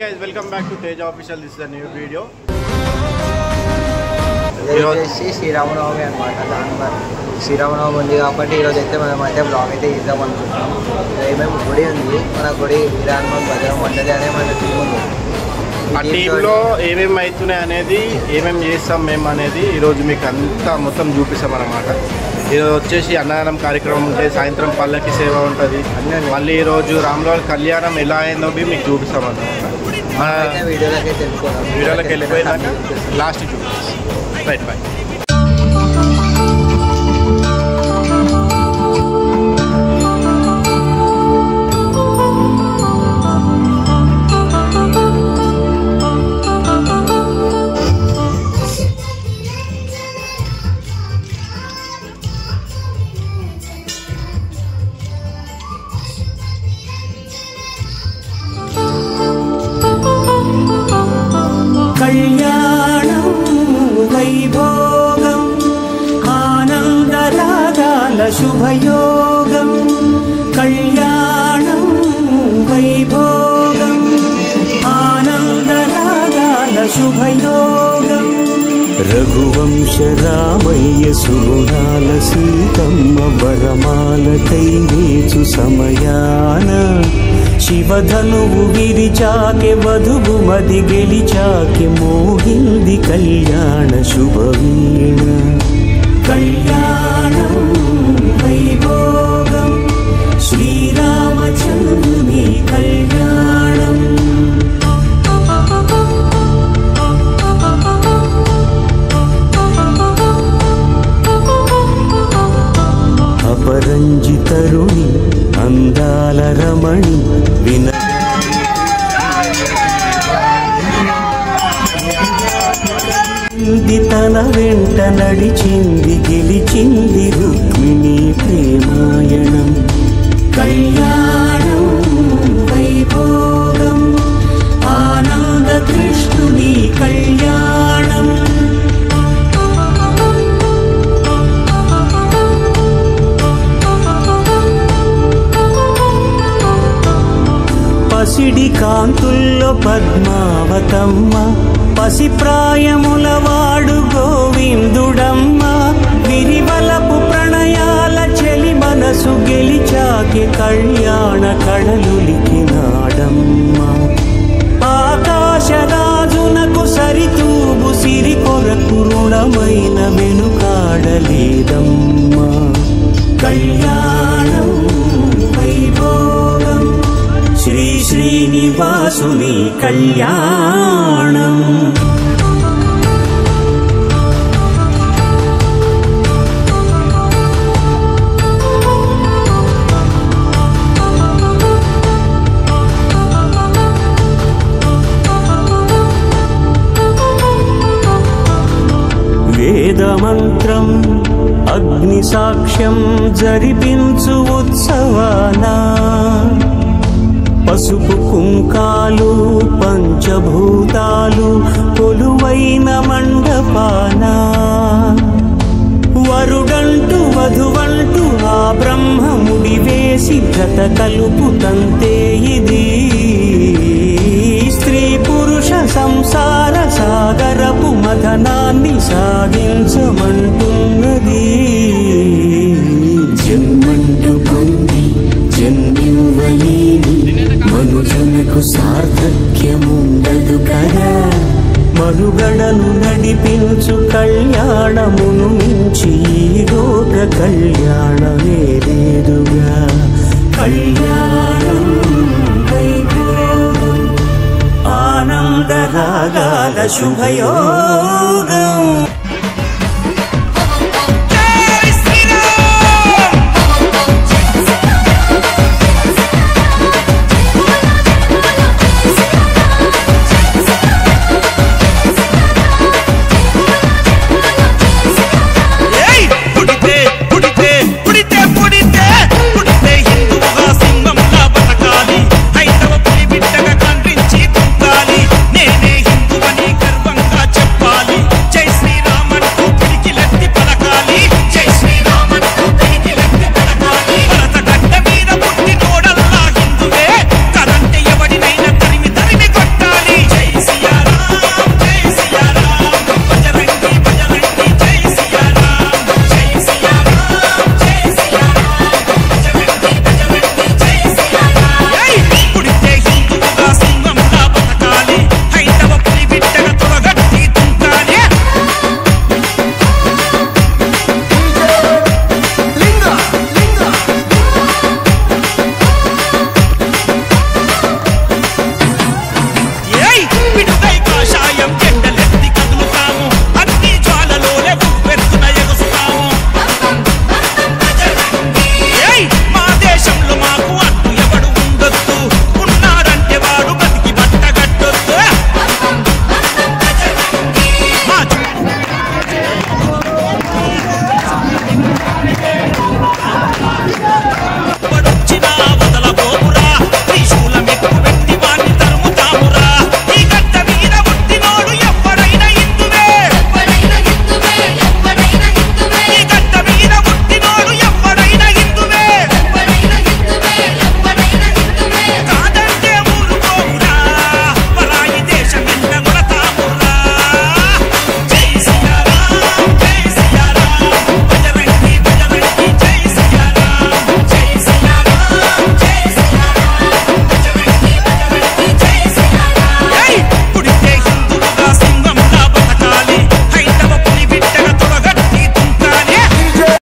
Guys, welcome back to Teja Official. This is a new video. Sri Rama Navami అన్నమాట. శ్రీరామనవమి ఉంది కాబట్టి ఈరోజు అయితే మనం అయితే బ్లాగ్ అయితే ఇద్దాం అనుకుంటున్నాం. ఏమేమి గుడి ఉంది, మన గుడి వీరాన్మం భద్రం మండలి అనే మన టీం ఉంది. ఆ టీంలో ఏమేమి అవుతున్నాయి అనేది, ఏమేమి చేస్తాం మేము అనేది ఈరోజు మీకు అంతా మొత్తం చూపిస్తాం అన్నమాట. ఈరోజు వచ్చేసి అన్నదానం కార్యక్రమం ఉంటుంది, సాయంత్రం పల్లకి సేవ ఉంటుంది. మళ్ళీ ఈరోజు రాములవారి కళ్యాణం ఎలా అయిందో మీకు చూపిస్తాం అన్నమాట. వీడియోలోకి వెళ్ళిపోయినాక లాస్ట్ చూపిస్తాం. Right, bye. కళ్యాణం వైభోగం ఆనందరాగాల శుభయోగం. కళ్యాణం వైభోగం ఆనందరాగాల శుభయోగం. రఘువంశ రామయ్య సుగుణాల సీతమ్మ వరమాలకై వేచు సమయాన శివధనువు విరిచాకె వధువు మది గెలిచాకె మోహింది కళ్యాణ శుభవీణ. కళ్యాణం వైభోగం శ్రీరామచంద్రుని కళ్యాణం. అపరంజితరుణి అందాల రమణి తన వెంట నడిచింది గెలిచింది రుక్మిణి ప్రేమాయణం. కళ్యాణం వైభోగం ఆనంద కృష్ణుని కళ్యాణం. పసిడి కాంతుల్లో పద్మావతమ్మ పసిప్రాయముల వాడు గోవిందుడమ్మ. విరివలపు ప్రణయాల చెలి మనసు గెలిచాకి కళ్యాణ కళలులికినాడమ్మ. ఆకాశరాజునకు సరితూబు సిరి కొరకు రుణమైన వెనుకాడలేదమ్మ. కళ్యాణం వైభోగం శ్రీ శ్రీనివాసుని కళ్యాణం. వేదమంత్రం అగ్ని సాక్ష్యం జరిపించు ఉత్సవానా. పసుపు కుంకాలు పంచభూతాలు కొలువైన మండపాన. వరుడంటూ వధువంటూ ఆ బ్రహ్మముడి వేసి జత కలుపుతంతే ఇది. స్త్రీ పురుష సంసార సాగరపు మథనాన్ని సాగించమంటున్నది. జన్మంటూ పొంది జన్మివ్వలేని మనుజునకు సార్థక్యముండదు కదా. మనుగడను నడిపించు కళ్యాణమును మించి ఈ లోక కళ్యాణమే లేదుగా. కళ్యాణం వైభోగం ఆనందరాగాల శుభయోగం.